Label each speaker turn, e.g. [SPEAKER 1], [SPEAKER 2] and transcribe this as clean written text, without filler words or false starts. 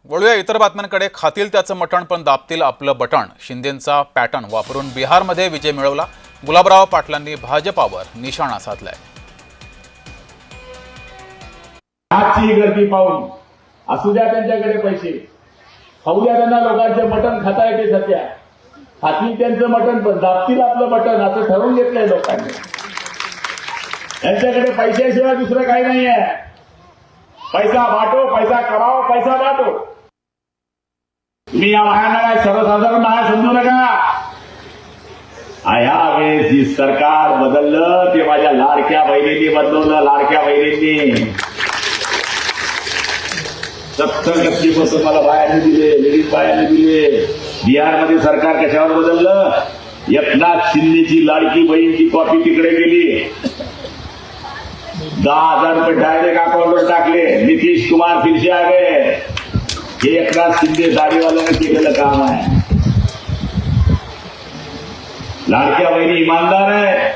[SPEAKER 1] वळूया इतर बातम्यांकडे. खातील त्याचं मटण पण दाबतील आपलं बटण. शिंदेंचा पॅटर्न वापरून बिहारमध्ये विजय मिळवला. गुलाबराव पाटलांनी भाजपावर निशाणा साधलाय.
[SPEAKER 2] आजची गर्दी पाहून असू द्या त्यांच्याकडे पैसे, खाऊ द्या त्यांना. लोकांचे मटण खाता येते सध्या. खातील त्यांचं मटण पण दाबतील आपलं बटन, असं ठरवून घेतलंय लोकांनी. त्यांच्याकडे पैशाशिवाय दुसरं काही नाही आहे. पैसा वाटो, पैसा कमाओ, पैसा वाटो. तुम्ही या महानाला सर्वसाधारण महान समजू नका. यावेळेस जी सरकार बदललं ते माझ्या लाडक्या बहिणींनी बदलवलं. लाडक्या बहिणींनी 70% मला बाहेरने दिले, लेडीज बाहेरने दिले. बिहारमध्ये सरकार कशावर बदललं? एकनाथ शिंदेची लाडकी बहीणची कॉपी तिकडे गेली. 10,000 रुपये डायरेक्ट अकाउंटवर टाकले. नितीश कुमार फिर से आ गए. हे एकनाथ शिंदे दाढीवाल्याने केलेलं काम आहे. लाडक्या बहिणी इमानदार आहे.